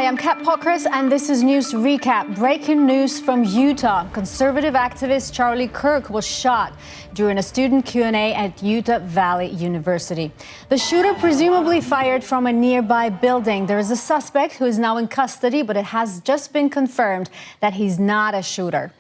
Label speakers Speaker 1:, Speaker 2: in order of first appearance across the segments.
Speaker 1: I'm Kat Pokras, and this is News Recap. Breaking news from Utah. Conservative activist Charlie Kirk was shot during a student Q&A at Utah Valley University. The shooter presumably fired from a nearby building. There is a suspect who is now in custody, but it has just been confirmed that he's not a shooter.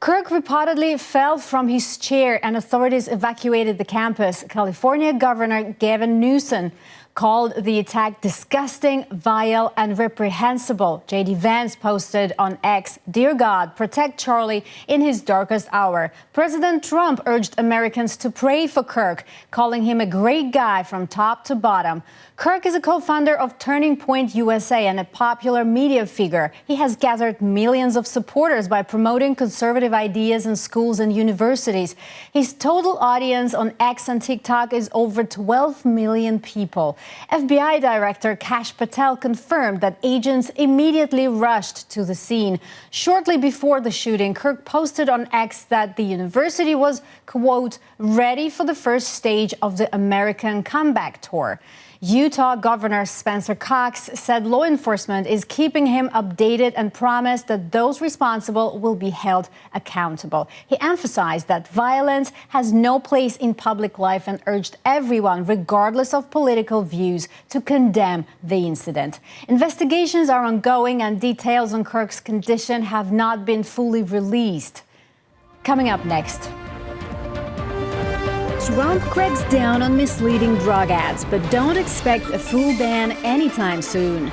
Speaker 1: Kirk reportedly fell from his chair and authorities evacuated the campus. California Governor Gavin Newsom called the attack disgusting, vile, and reprehensible. J.D. Vance posted on X, "Dear God, protect Charlie in his darkest hour." President Trump urged Americans to pray for Kirk, calling him a great guy from top to bottom. Kirk is a co-founder of Turning Point USA and a popular media figure. He has gathered millions of supporters by promoting conservative ideas in schools and universities. His total audience on X and TikTok is over 12 million people. FBI Director Kash Patel confirmed that agents immediately rushed to the scene. Shortly before the shooting, Kirk posted on X that the university was, quote, ready for the first stage of the American comeback tour. Utah Governor Spencer Cox said law enforcement is keeping him updated and promised that those responsible will be held accountable. He emphasized that violence has no place in public life and urged everyone, regardless of political views, to condemn the incident. Investigations are ongoing and details on Kirk's condition have not been fully released. Coming up next. Trump cracks down on misleading drug ads, but don't expect a full ban anytime soon.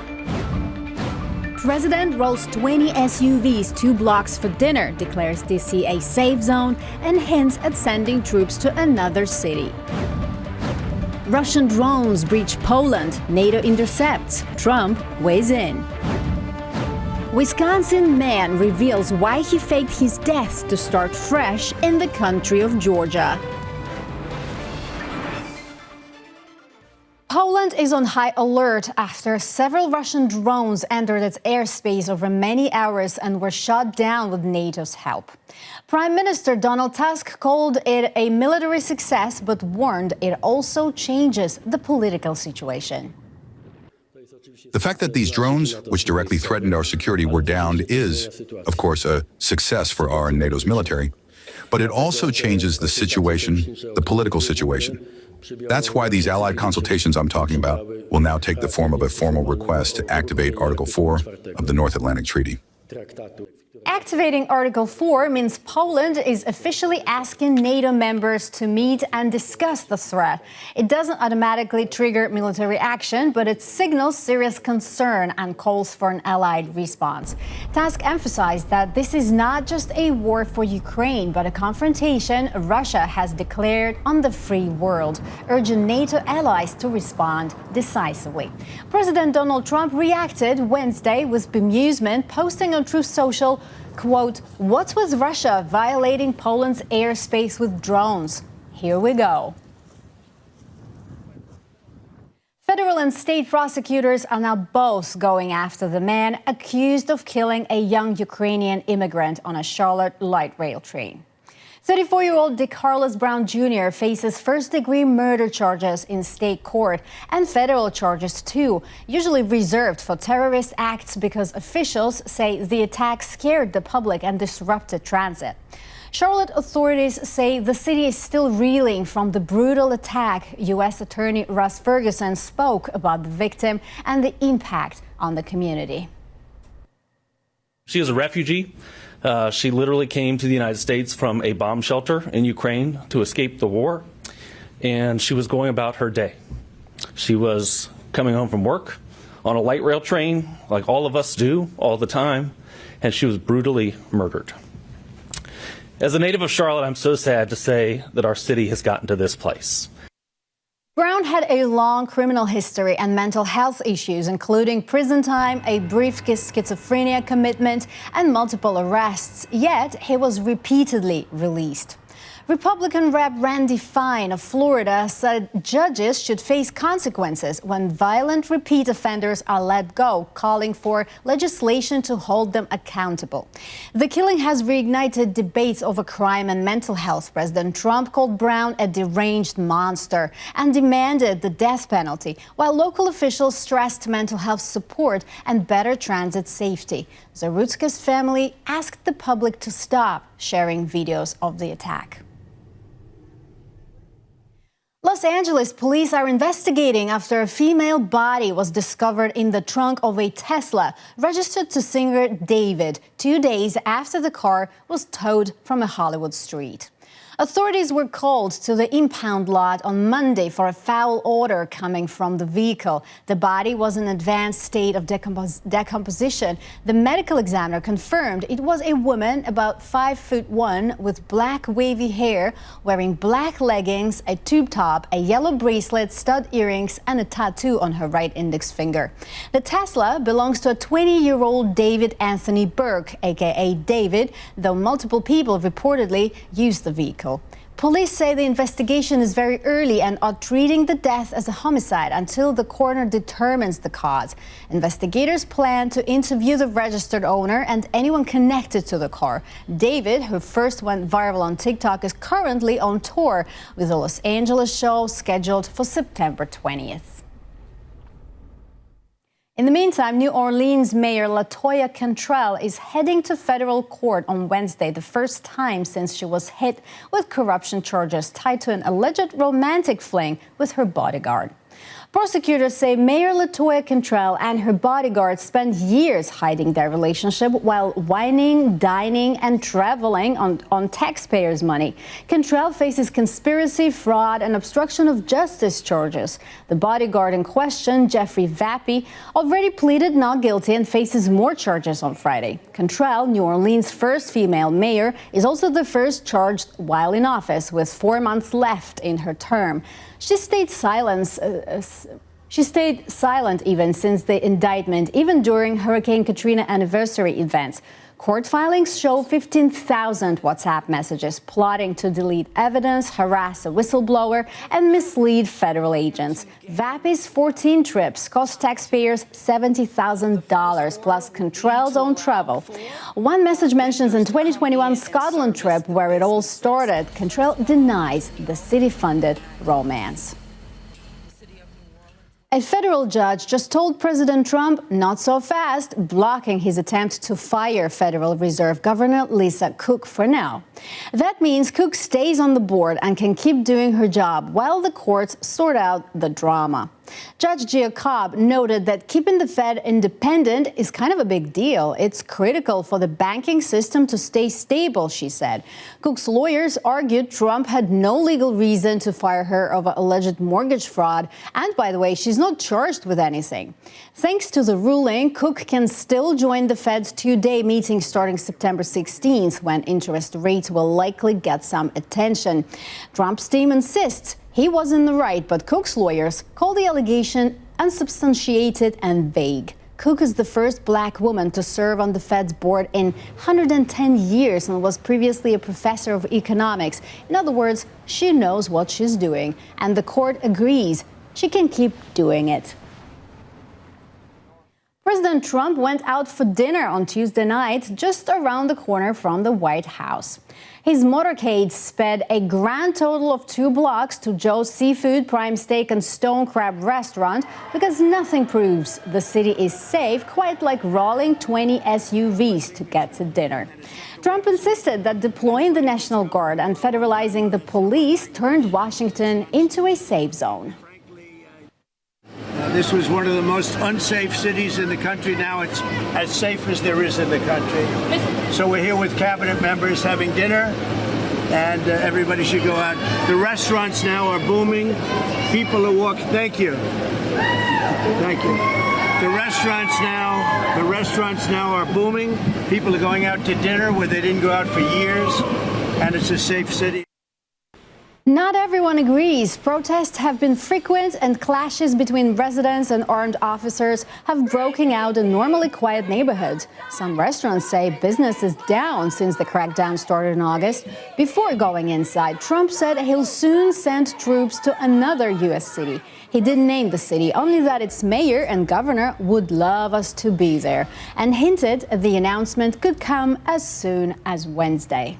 Speaker 1: President rolls 20 SUVs 2 blocks for dinner, declares DC a safe zone, and hints at sending troops to another city. Russian drones breach Poland, NATO intercepts, Trump weighs in. Wisconsin man reveals why he faked his death to start fresh in the country of Georgia. Poland is on high alert after several Russian drones entered its airspace over many hours and were shot down with NATO's help. Prime Minister Donald Tusk called it a military success, but warned it also changes the political situation.
Speaker 2: The fact that these drones, which directly threatened our security, were downed is, of course, a success for our and NATO's military. But it also changes the situation, the political situation. That's why these allied consultations I'm talking about will now take the form of a formal request to activate Article 4 of the North Atlantic Treaty.
Speaker 1: Activating Article 4 means Poland is officially asking NATO members to meet and discuss the threat. It doesn't automatically trigger military action, but it signals serious concern and calls for an allied response. Tusk emphasized that this is not just a war for Ukraine, but a confrontation Russia has declared on the free world, urging NATO allies to respond decisively. President Donald Trump reacted Wednesday with bemusement, posting on Truth Social, quote, "What's with Russia violating Poland's airspace with drones? Here we go." Federal and state prosecutors are now both going after the man accused of killing a young Ukrainian immigrant on a Charlotte light rail train. 34-year-old DeCarlos Brown Jr. faces first-degree murder charges in state court and federal charges too, usually reserved for terrorist acts because officials say the attack scared the public and disrupted transit. Charlotte authorities say the city is still reeling from the brutal attack. U.S. Attorney Russ Ferguson spoke about the victim and the impact on the community.
Speaker 3: She is a refugee. She literally came to the United States from a bomb shelter in Ukraine to escape the war, and she was going about her day. She was coming home from work on a light rail train, like all of us do all the time, and she was brutally murdered. As a native of Charlotte, I'm so sad to say that our city has gotten to this place.
Speaker 1: Brown had a long criminal history and mental health issues, including prison time, a brief schizophrenia commitment, and multiple arrests. Yet, he was repeatedly released. Republican Rep. Randy Fine of Florida said judges should face consequences when violent repeat offenders are let go, calling for legislation to hold them accountable. The killing has reignited debates over crime and mental health. President Trump called Brown a deranged monster and demanded the death penalty, while local officials stressed mental health support and better transit safety. Zarutska's family asked the public to stop sharing videos of the attack. Los Angeles police are investigating after a female body was discovered in the trunk of a Tesla registered to singer David 2 days after the car was towed from a Hollywood street. Authorities were called to the impound lot on Monday for a foul odor coming from the vehicle. The body was in an advanced state of decomposition. The medical examiner confirmed it was a woman about 5'1" with black wavy hair, wearing black leggings, a tube top, a yellow bracelet, stud earrings, and a tattoo on her right index finger. The Tesla belongs to a 20-year-old David Anthony Burke, aka David, though multiple people reportedly used the vehicle. Police say the investigation is very early and are treating the death as a homicide until the coroner determines the cause. Investigators plan to interview the registered owner and anyone connected to the car. David, who first went viral on TikTok, is currently on tour with the Los Angeles show scheduled for September 20th. In the meantime, New Orleans Mayor LaToya Cantrell is heading to federal court on Wednesday, the first time since she was hit with corruption charges tied to an alleged romantic fling with her bodyguard. Prosecutors say Mayor LaToya Cantrell and her bodyguard spent years hiding their relationship while whining, dining, and traveling on taxpayers' money. Cantrell faces conspiracy, fraud, and obstruction of justice charges. The bodyguard in question, Jeffrey Vappy, already pleaded not guilty and faces more charges on Friday. Cantrell, New Orleans' first female mayor, is also the first charged while in office, with 4 months left in her term. She stayed silent even since the indictment, even during Hurricane Katrina anniversary events. Court filings show 15,000 WhatsApp messages plotting to delete evidence, harass a whistleblower, and mislead federal agents. Vappy's 14 trips cost taxpayers $70,000 plus Cantrell's own travel. One message mentions in 2021 Scotland trip where it all started. Cantrell denies the city-funded romance. A federal judge just told President Trump not so fast, blocking his attempt to fire Federal Reserve Governor Lisa Cook for now. That means Cook stays on the board and can keep doing her job while the courts sort out the drama. Judge Gia Cobb noted that keeping the Fed independent is kind of a big deal. It's critical for the banking system to stay stable, she said. Cook's lawyers argued Trump had no legal reason to fire her over alleged mortgage fraud. And by the way, she's not charged with anything. Thanks to the ruling, Cook can still join the Fed's two-day meeting starting September 16th, when interest rates will likely get some attention. Trump's team insists he was in the right, but Cook's lawyers call the allegation unsubstantiated and vague. Cook is the first black woman to serve on the Fed's board in 110 years and was previously a professor of economics. In other words, she knows what she's doing, and the court agrees she can keep doing it. President Trump went out for dinner on Tuesday night, just around the corner from the White House. His motorcade sped a grand total of 2 blocks to Joe's Seafood, Prime Steak, and Stone Crab restaurant because nothing proves the city is safe quite like rolling 20 SUVs to get to dinner. Trump insisted that deploying the National Guard and federalizing the police turned Washington into a safe zone.
Speaker 4: This was one of the most unsafe cities in the country. Now it's as safe as there is in the country. So we're here with cabinet members having dinner, and everybody should go out. The restaurants now are booming. People are walking. Thank you. Thank you. The restaurants now are booming. People are going out to dinner where they didn't go out for years, and it's a safe city.
Speaker 1: Not everyone agrees. Protests have been frequent and clashes between residents and armed officers have broken out in normally quiet neighborhoods. Some restaurants say business is down since the crackdown started in August. Before going inside, Trump said he'll soon send troops to another U.S. city. He didn't name the city, only that its mayor and governor would love us to be there, and hinted the announcement could come as soon as Wednesday.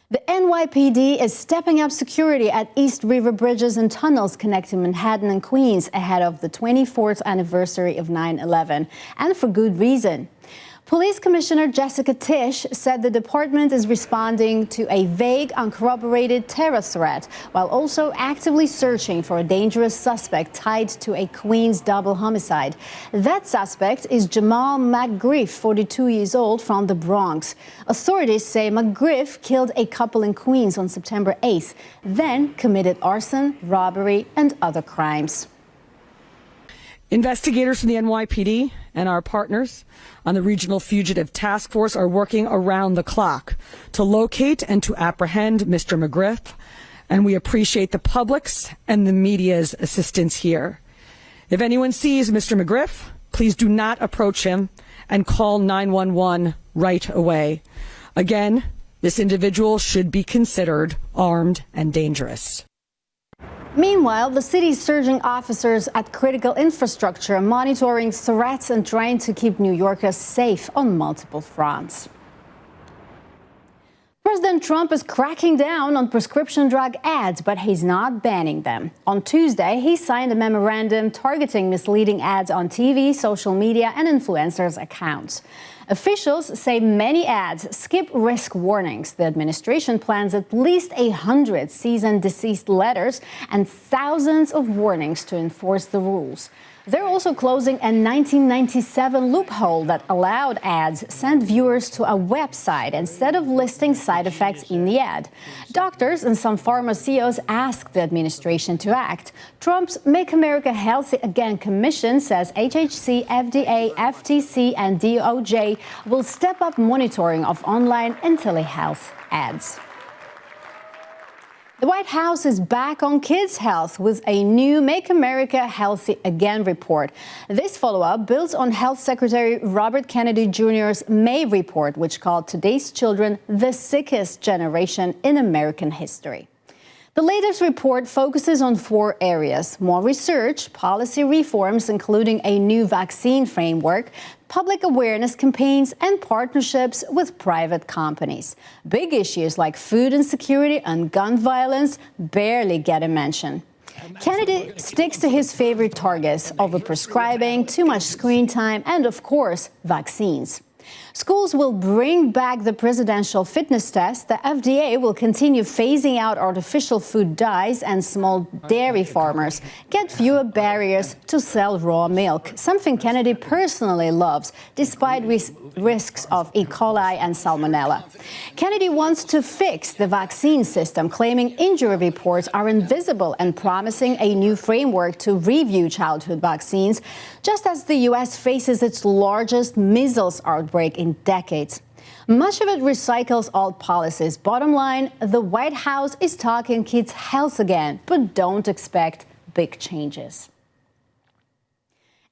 Speaker 1: The NYPD is stepping up security at East River bridges and tunnels connecting Manhattan and Queens ahead of the 24th anniversary of 9/11, and for good reason. Police Commissioner Jessica Tisch said the department is responding to a vague, uncorroborated terror threat, while also actively searching for a dangerous suspect tied to a Queens double homicide. That suspect is Jamal McGriff, 42 years old, from the Bronx. Authorities say McGriff killed a couple in Queens on September 8th, then committed arson, robbery, and other crimes.
Speaker 5: Investigators from the NYPD and our partners on the Regional Fugitive Task Force are working around the clock to locate and to apprehend Mr. McGriff, and we appreciate the public's and the media's assistance here. If anyone sees Mr. McGriff, please do not approach him and call 911 right away. Again, this individual should be considered armed and dangerous.
Speaker 1: Meanwhile, the city's surging officers at critical infrastructure are monitoring threats and trying to keep New Yorkers safe on multiple fronts. President Trump is cracking down on prescription drug ads, but he's not banning them. On Tuesday, he signed a memorandum targeting misleading ads on TV, social media, and influencers' accounts. Officials say many ads skip risk warnings. The administration plans at least 100 cease and desist letters and thousands of warnings to enforce the rules. They're also closing a 1997 loophole that allowed ads send viewers to a website instead of listing side effects in the ad. Doctors and some pharma CEOs asked the administration to act. Trump's Make America Healthy Again Commission says HHC, FDA, FTC, and DOJ will step up monitoring of online and telehealth ads. The White House is back on kids' health with a new Make America Healthy Again report. This follow-up builds on Health Secretary Robert Kennedy Jr.'s May report, which called today's children the sickest generation in American history. The latest report focuses on 4 areas: more research, policy reforms, including a new vaccine framework, public awareness campaigns, and partnerships with private companies. Big issues like food insecurity and gun violence barely get a mention. Kennedy sticks to his favorite targets: overprescribing, too much screen time, and, of course, vaccines. Schools will bring back the presidential fitness test. The FDA will continue phasing out artificial food dyes, and small dairy farmers get fewer barriers to sell raw milk, something Kennedy personally loves, despite risks of E. coli and salmonella. Kennedy wants to fix the vaccine system, claiming injury reports are invisible and promising a new framework to review childhood vaccines, just as the U.S. faces its largest measles outbreak in decades. Much of it recycles old policies. Bottom line, the White House is talking kids' health again, but don't expect big changes.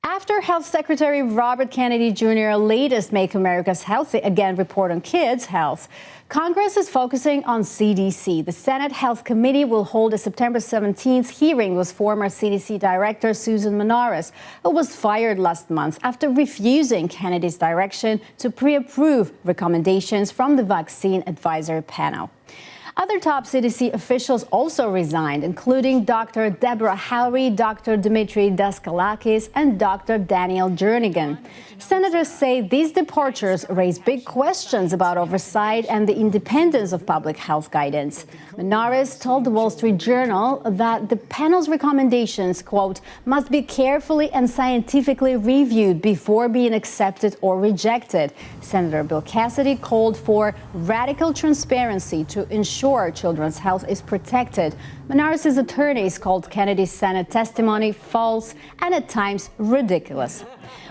Speaker 1: After Health Secretary Robert Kennedy Jr.'s latest Make America's Healthy Again report on kids' health, Congress is focusing on CDC. The Senate Health Committee will hold a September 17th hearing with former CDC Director Susan Menares, who was fired last month after refusing Kennedy's direction to pre-approve recommendations from the Vaccine Advisory Panel. Other top CDC officials also resigned, including Dr. Deborah Howry, Dr. Dimitri Daskalakis, and Dr. Daniel Jernigan. Senators say these departures raise big questions about oversight and the independence of public health guidance. Menares told the Wall Street Journal that the panel's recommendations, quote, must be carefully and scientifically reviewed before being accepted or rejected. Senator Bill Cassidy called for radical transparency to ensure ensure children's health is protected. Menares' attorneys called Kennedy's Senate testimony false and at times ridiculous.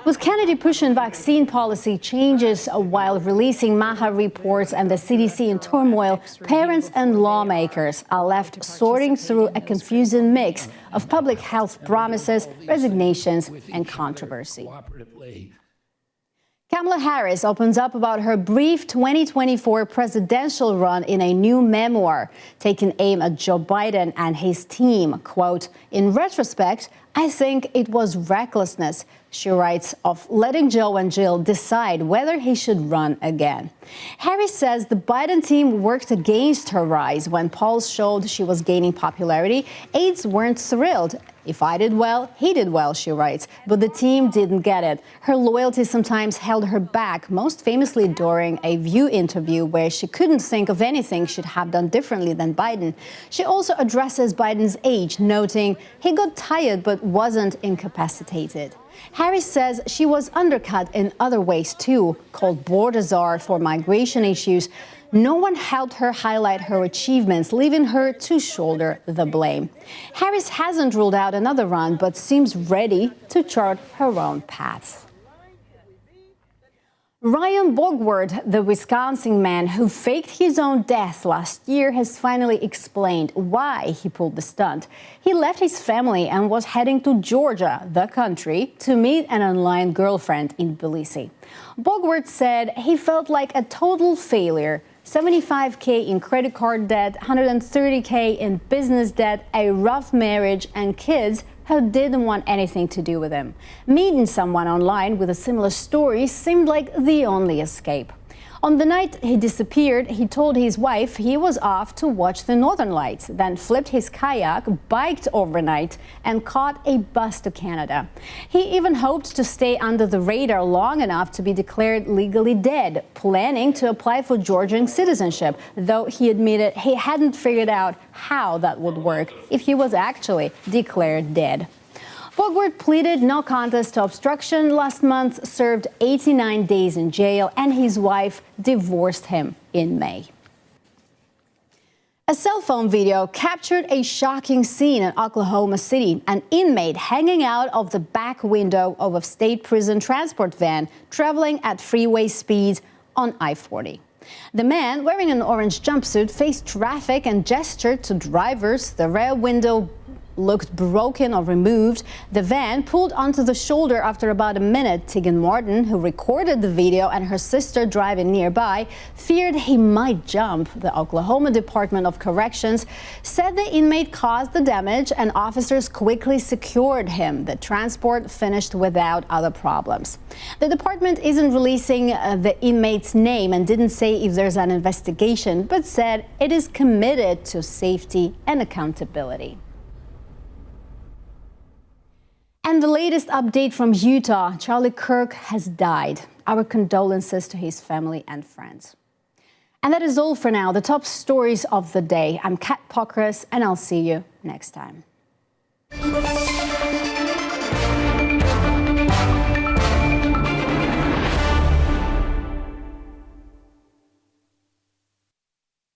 Speaker 1: With Kennedy pushing vaccine policy changes while releasing MAHA reports and the CDC in turmoil, parents and lawmakers are left sorting through a confusing mix of public health promises, resignations, and controversy. Kamala Harris opens up about her brief 2024 presidential run in a new memoir, taking aim at Joe Biden and his team. Quote, "In retrospect, I think it was recklessness," she writes, of letting Joe and Jill decide whether he should run again. Harris says the Biden team worked against her rise when polls showed she was gaining popularity. Aides weren't thrilled. "If I did well, he did well," she writes, but the team didn't get it. Her loyalty sometimes held her back, most famously during a View interview where she couldn't think of anything she'd have done differently than Biden. She also addresses Biden's age, noting he got tired but wasn't incapacitated. Harris says she was undercut in other ways too, called border czar for migration issues. No one helped her highlight her achievements, leaving her to shoulder the blame. Harris hasn't ruled out another run, but seems ready to chart her own path. Ryan Borgward, the Wisconsin man who faked his own death last year, has finally explained why he pulled the stunt. He left his family and was heading to Georgia, the country, to meet an online girlfriend in Tbilisi. Borgward said he felt like a total failure. $75K in credit card debt, $130K in business debt, a rough marriage, and kids who didn't want anything to do with him. Meeting someone online with a similar story seemed like the only escape. On the night he disappeared, he told his wife he was off to watch the Northern Lights, then flipped his kayak, biked overnight, and caught a bus to Canada. He even hoped to stay under the radar long enough to be declared legally dead, planning to apply for Georgian citizenship, though he admitted he hadn't figured out how that would work if he was actually declared dead. Borgward pleaded no contest to obstruction last month, served 89 days in jail, and his wife divorced him in May. A cell phone video captured a shocking scene in Oklahoma City, an inmate hanging out of the back window of a state prison transport van traveling at freeway speeds on I-40. The man, wearing an orange jumpsuit, faced traffic and gestured to drivers. The rear window looked broken or removed. The van pulled onto the shoulder after about a minute. Tegan Martin, who recorded the video, and her sister driving nearby, feared he might jump. The Oklahoma Department of Corrections said the inmate caused the damage and officers quickly secured him. The transport finished without other problems. The department isn't releasing the inmate's name and didn't say if there's an investigation, but said it is committed to safety and accountability. And the latest update from Utah, Charlie Kirk has died. Our condolences to his family and friends. And that is all for now, the top stories of the day. I'm Kat Pokras, and I'll see you next time.